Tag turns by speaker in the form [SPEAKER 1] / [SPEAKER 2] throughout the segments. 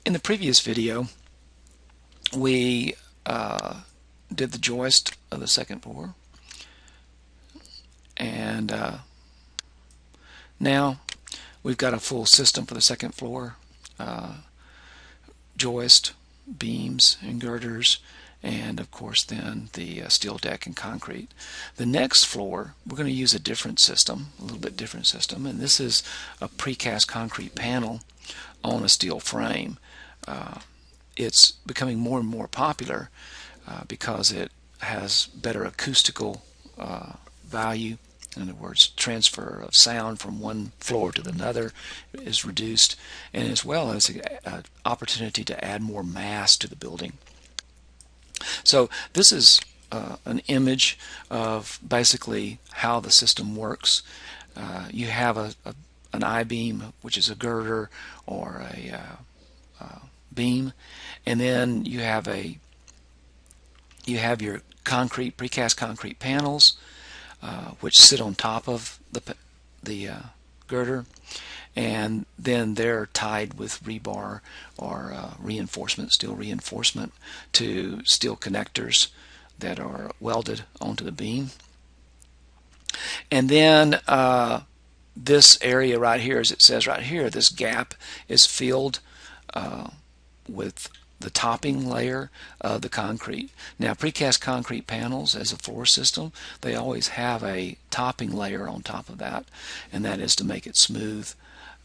[SPEAKER 1] In the previous video, we did the joist of the second floor, and now we've got a full system for the second floor: joist, beams, and girders, and of course then the steel deck and concrete. The next floor, we're going to use a different system, a little bit different system, and this is a precast concrete panel on a steel frame. It's becoming more and more popular because it has better acoustical value. In other words, transfer of sound from one floor to another is reduced, and as well as an opportunity to add more mass to the building. So this is an image of basically how the system works. You have an I-beam, which is a girder or a beam, and then you have your concrete, precast concrete panels, which sit on top of the girder, and then they're tied with rebar or reinforcement, steel reinforcement, to steel connectors that are welded onto the beam. And then this area right here, as it says right here, this gap is filled with the topping layer of the concrete. Now, precast concrete panels as a floor system, they always have a topping layer on top of that, and that is to make it smooth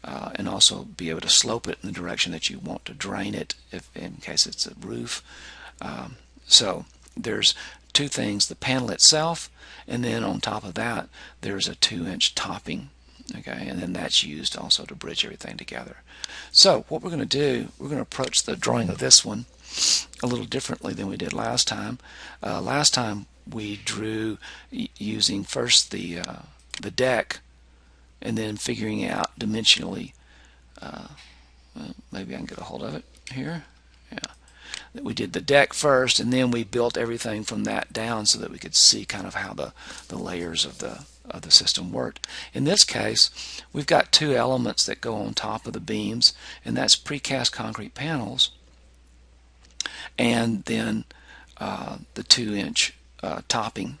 [SPEAKER 1] and also be able to slope it in the direction that you want to drain it, if in case it's a roof. So there's two things: the panel itself, and then on top of that there's a 2-inch topping. Okay, and then that's used also to bridge everything together. So what we're going to do, we're going to approach the drawing of this one a little differently than we did last time. Last time we drew using first the deck, and then figuring out dimensionally. Maybe I can get a hold of it here. Yeah, we did the deck first, and then we built everything from that down so that we could see kind of how the layers of the system worked. In this case, we've got two elements that go on top of the beams, and that's precast concrete panels, and then the 2-inch topping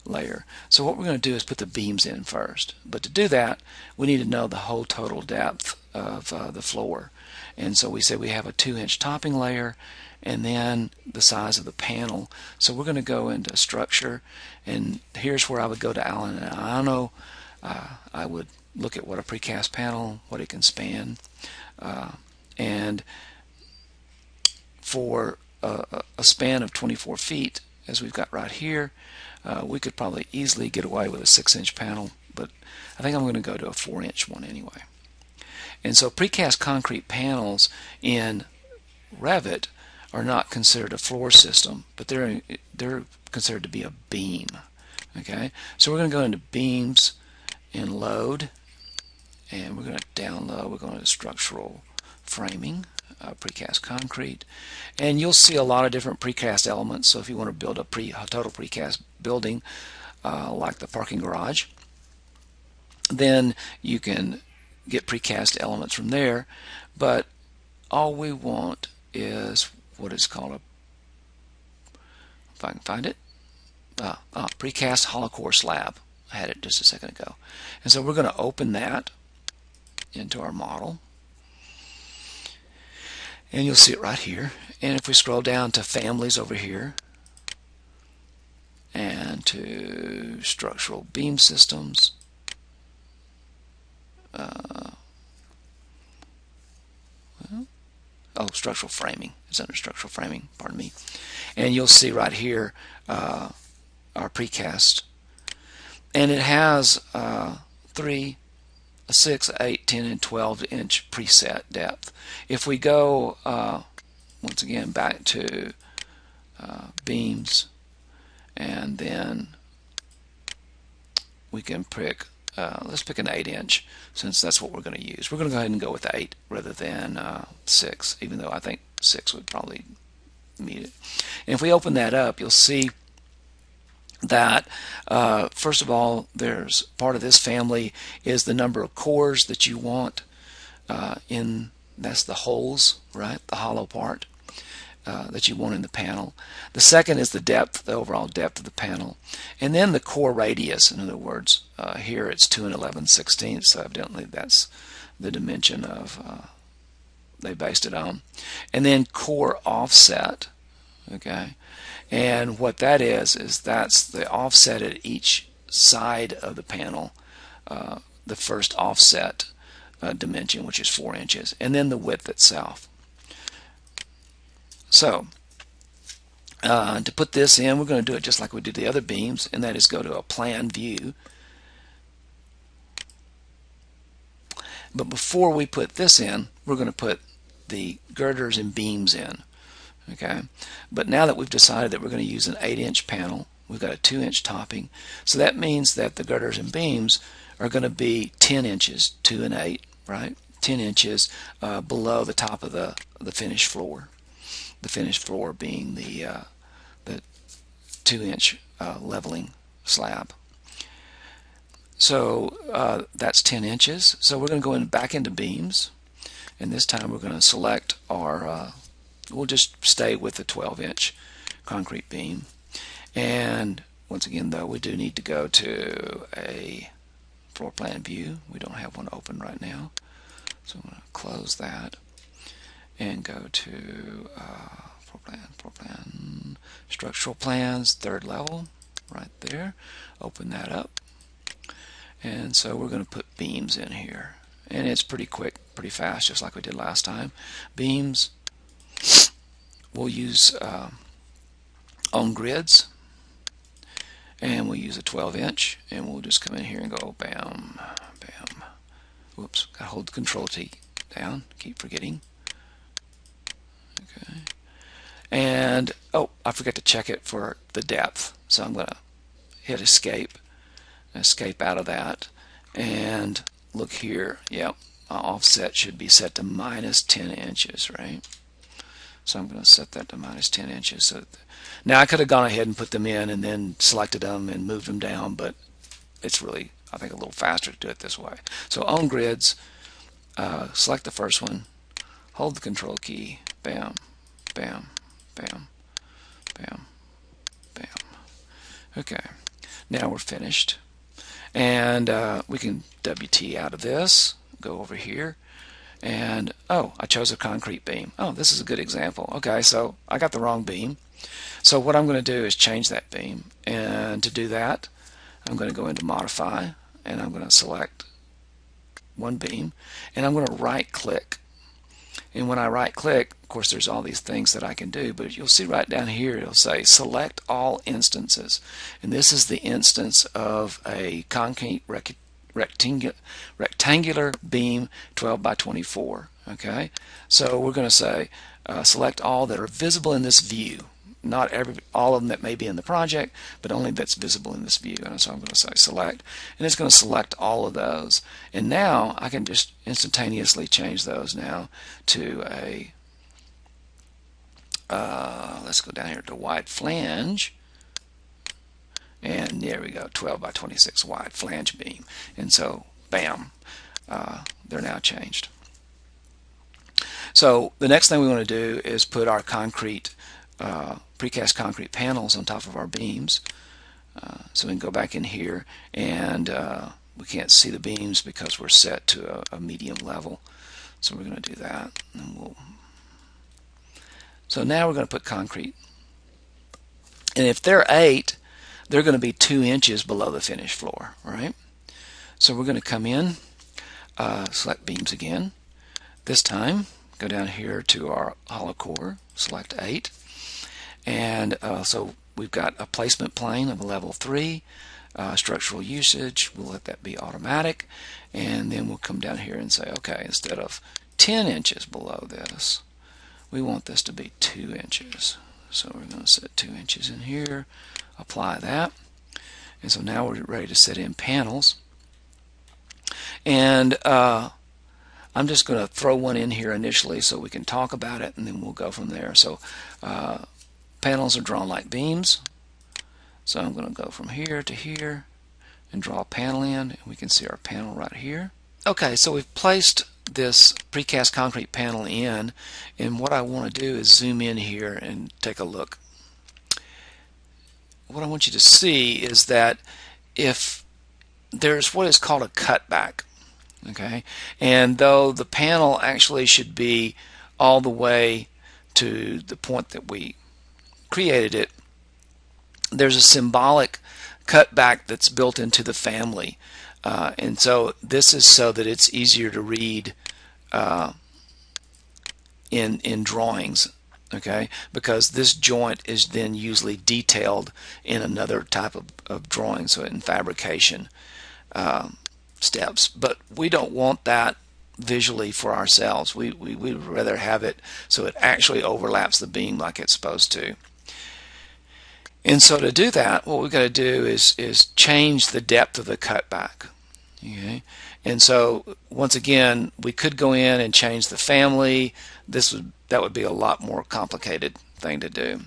[SPEAKER 1] layer. So what we're going to do is put the beams in first, but to do that we need to know the whole total depth of the floor, and so we said we have a 2-inch topping layer and then the size of the panel. So we're going to go into structure, and here's where I would go to Allen and Iano. I would look at what a precast panel, what it can span, and for a span of 24 feet, as we've got right here, we could probably easily get away with a 6-inch panel, but I think I'm going to go to a 4-inch one anyway. And so precast concrete panels in Revit are not considered a floor system, but they're considered to be a beam. Okay, so we're going to go into beams and load, and we're going to download. We're going to structural framing, precast concrete, and you'll see a lot of different precast elements. So if you want to build a total precast building like the parking garage, then you can get precast elements from there. But all we want is what is called if I can find it, precast hollow core slab. I had it just a second ago. And so we're going to open that into our model, and you'll see it right here. And if we scroll down to families over here and to structural beam systems, structural framing. It's under structural framing, pardon me. And you'll see right here our precast. And it has 3, 6, 8, 10, and 12-inch preset depth. If we go, once again, back to beams, and then we can pick, let's pick an 8-inch, since that's what we're going to use. We're going to go ahead and go with 8 rather than 6, even though I think 6 would probably meet it. And if we open that up, you'll see that first of all, there's part of this family is the number of cores that you want in That's the holes, right? The hollow part that you want in the panel. The second is the depth, the overall depth of the panel. And then the core radius, in other words, here it's 2 11/16, so evidently that's the dimension of they based it on. And then core offset, okay? And what that is that's the offset at each side of the panel, the first offset dimension, which is 4 inches, and then the width itself. So to put this in, we're going to do it just like we did the other beams, and that is go to a plan view. But before we put this in, we're going to put the girders and beams in. Okay, but now that we've decided that we're going to use an 8-inch panel, we've got a 2-inch topping, so that means that the girders and beams are going to be 10 inches, 2 and 8, right? 10 inches below the top of the finished floor. The finished floor being the 2-inch leveling slab. So that's 10 inches. So we're going to go back into beams, and this time we're going to select our we'll just stay with the 12-inch concrete beam. And once again, though, we do need to go to a floor plan view. We don't have one open right now, so I'm going to close that and go to floor plan, structural plans, 3rd level, right there. Open that up, and so we're going to put beams in here, and it's pretty quick, pretty fast, just like we did last time. Beams, we'll use on grids, and we'll use a 12-inch, and we'll just come in here and go bam, bam. Whoops, gotta hold the control key down, keep forgetting. Okay, and oh, I forgot to check it for the depth, so I'm gonna hit escape out of that, and look here. Yep, my offset should be set to minus 10 inches, right? So I'm going to set that to minus 10 inches. So now I could have gone ahead and put them in and then selected them and moved them down, but it's really, I think, a little faster to do it this way. So on grids, select the first one, hold the control key, bam, bam, bam, bam, bam. Okay, now we're finished. And we can WT out of this, go over here, and oh, I chose a concrete beam. Oh, this is a good example. Okay, so I got the wrong beam. So what I'm going to do is change that beam, and to do that I'm going to go into modify, and I'm going to select one beam, and I'm going to right click. And when I right click, of course there's all these things that I can do, but you'll see right down here it'll say select all instances, and this is the instance of a concrete rectangular beam 12 by 24. Okay, so we're going to say select all that are visible in this view, not all of them that may be in the project, but only that's visible in this view. And so I'm going to say select, and it's going to select all of those. And now I can just instantaneously change those now to a let's go down here to wide flange, and there we go, 12 by 26 wide flange beam. And so bam, they're now changed. So the next thing we want to do is put our concrete precast concrete panels on top of our beams. So we can go back in here, and we can't see the beams because we're set to a medium level. So we're going to do that, and so now we're going to put concrete. And if they're 8, they're going to be 2 inches below the finished floor, right? So we're going to come in, select beams again. This time, go down here to our hollow core, select 8. And so we've got a placement plane of a level 3, structural usage, we'll let that be automatic, and then we'll come down here and say, okay, instead of 10 inches below this, we want this to be 2 inches. So we're going to set 2 inches in here, apply that, and so now we're ready to set in panels. And I'm just going to throw one in here initially so we can talk about it, and then we'll go from there. So panels are drawn like beams, so I'm going to go from here to here and draw a panel in, and we can see our panel right here. Okay, so we've placed this precast concrete panel in, and what I want to do is zoom in here and take a look. What I want you to see is that if there's what is called a cutback, okay, and though the panel actually should be all the way to the point that we created it, there's a symbolic cutback that's built into the family, and so this is so that it's easier to read in drawings, okay, because this joint is then usually detailed in another type of drawing, so in fabrication steps. But we don't want that visually for ourselves. We'd rather have it so it actually overlaps the beam like it's supposed to. And so to do that, what we've got to do is change the depth of the cutback. Okay? And so once again, we could go in and change the family. That would be a lot more complicated thing to do.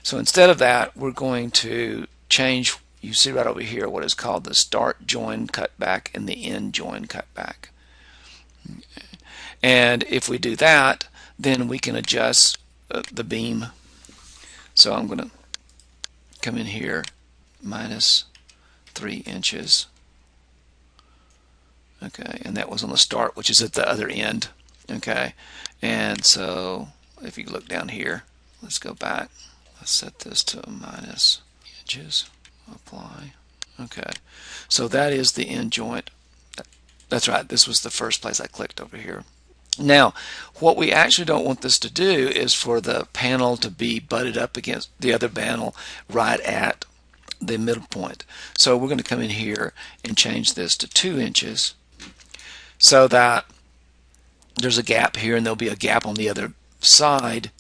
[SPEAKER 1] So instead of that, we're going to change, you see right over here, what is called the start join cutback and the end join cutback. And if we do that, then we can adjust the beam. So I'm going to come in here, minus 3 inches. Okay, and that was on the start, which is at the other end. Okay, and so if you look down here, let's go back. Let's set this to minus inches. Apply. Okay, so that is the end joint. That's right, this was the first place I clicked over here. Now, what we actually don't want this to do is for the panel to be butted up against the other panel right at the middle point. So we're going to come in here and change this to 2 inches so that there's a gap here and there'll be a gap on the other side,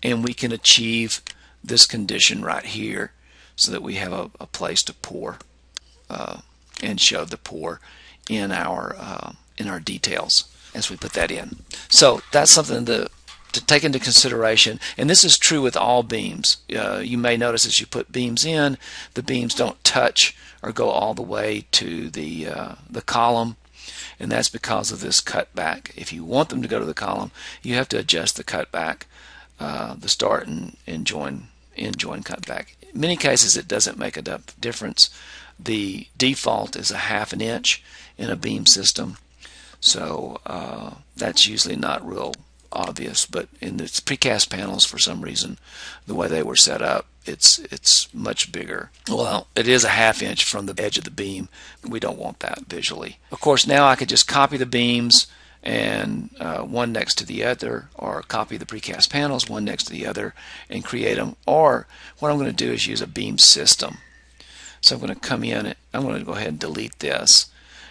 [SPEAKER 1] and we can achieve this condition right here so that we have a place to pour and show the pour in our details as we put that in. So that's something to take into consideration, and this is true with all beams. You may notice as you put beams in, the beams don't touch or go all the way to the column, and that's because of this cutback. If you want them to go to the column, you have to adjust the cutback, the start and end join cutback. In many cases, it doesn't make a difference. The default is a 1/2 inch in a beam system, so that's usually not real obvious, but in the precast panels, for some reason, the way they were set up, it's much bigger. Well, it is a 1/2 inch from the edge of the beam. We don't want that visually. Of course, now I could just copy the beams and one next to the other, or copy the precast panels one next to the other and create them. Or what I'm going to do is use a beam system. So I'm going to come in, I'm going to go ahead and delete this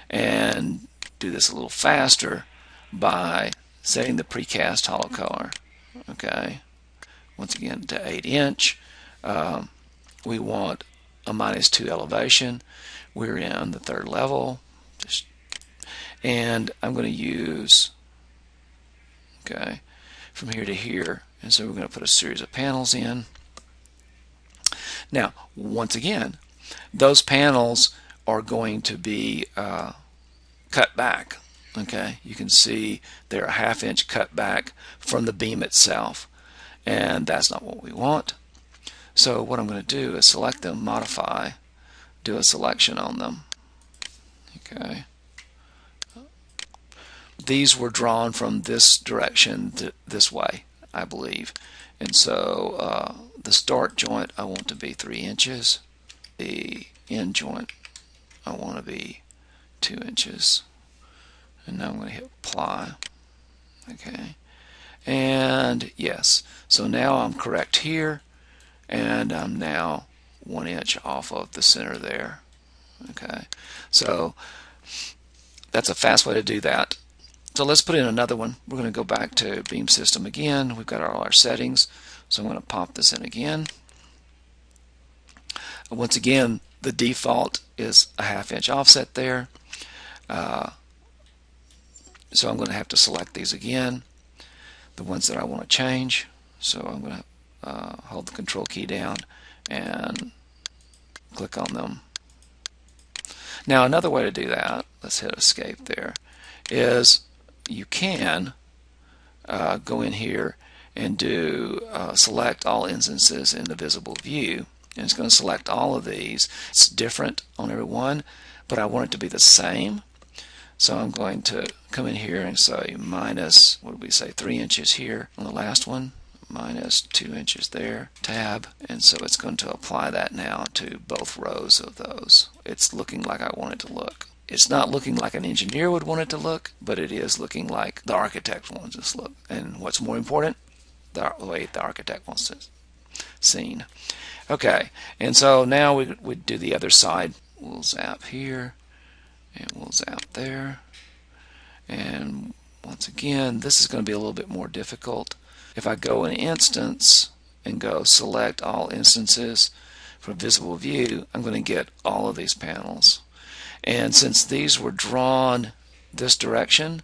[SPEAKER 1] and do this a little faster by setting the precast hollow color. Okay, once again to 8 inch. We want a -2 elevation. We're in the 3rd level, and I'm going to use, okay, from here to here, and so we're going to put a series of panels in. Now, once again, those panels are going to be cut back. Okay, you can see they're a 1/2 inch cut back from the beam itself, and that's not what we want. So what I'm going to do is select them, modify, do a selection on them. Okay, these were drawn from this direction this way, I believe, and so the start joint I want to be 3 inches. The end joint I want to be 2 inches. And now I'm going to hit apply. Okay, and yes, so now I'm correct here, and I'm now 1 inch off of the center there. Okay, so that's a fast way to do that. So let's put in another one. We're going to go back to beam system again. We've got all our settings, so I'm going to pop this in again. Once again, the default is a 1/2 inch offset there. So I'm going to have to select these again, the ones that I want to change. So I'm going to hold the control key down and click on them. Now another way to do that, let's hit escape there, is you can go in here and do select all instances in the visible view, and it's going to select all of these. It's different on every one, but I want it to be the same. So I'm going to come in here and say minus, what did we say, 3 inches here on the last one, minus 2 inches there, tab, and so it's going to apply that now to both rows of those. It's looking like I want it to look. It's not looking like an engineer would want it to look, but it is looking like the architect wants it to look. And what's more important, the way the architect wants it seen. Okay, and so now we do the other side. We'll zap here, and we'll zap there. And once again, this is going to be a little bit more difficult. If I go in instance and go select all instances from visible view, I'm going to get all of these panels. And since these were drawn this direction,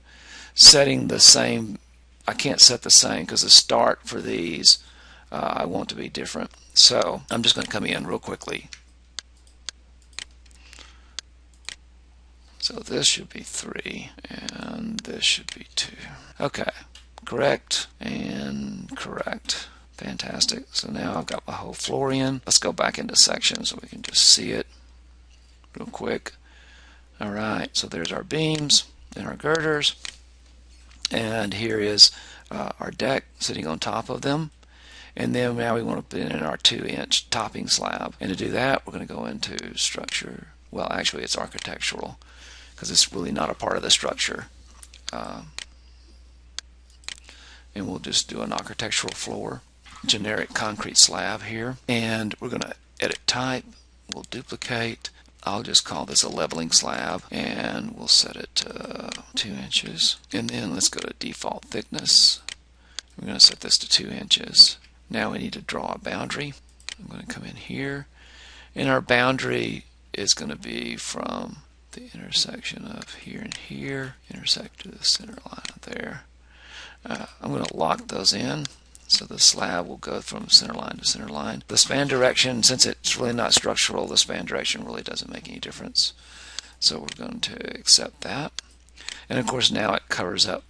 [SPEAKER 1] setting the same, I can't set the same because the start for these I want to be different. So I'm just going to come in real quickly. So this should be 3 and this should be 2. Okay, correct and correct. Fantastic. So now I've got my whole floor in. Let's go back into sections so we can just see it real quick. Alright, so there's our beams and our girders, and here is our deck sitting on top of them. And then now we want to put in our 2-inch topping slab, and to do that we're going to go into structure. Well, actually it's architectural because it's really not a part of the structure, and we'll just do an architectural floor, generic concrete slab here, and we're going to edit type. We'll duplicate. I'll just call this a leveling slab, and we'll set it to 2 inches. And then let's go to default thickness. We're going to set this to 2 inches. Now we need to draw a boundary. I'm going to come in here, and our boundary is going to be from the intersection of here and here, intersect to the center line there. I'm going to lock those in. So the slab will go from center line to center line. The span direction, since it's really not structural, the span direction really doesn't make any difference. So we're going to accept that. And of course now it covers up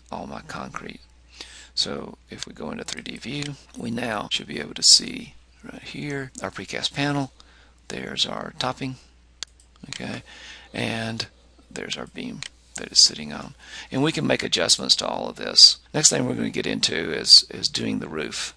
[SPEAKER 1] all my concrete. So if we go into 3D view, we now should be able to see right here our precast panel. There's our topping, okay, and there's our beam that is sitting on. And we can make adjustments to all of this. Next thing we're going to get into is doing the roof.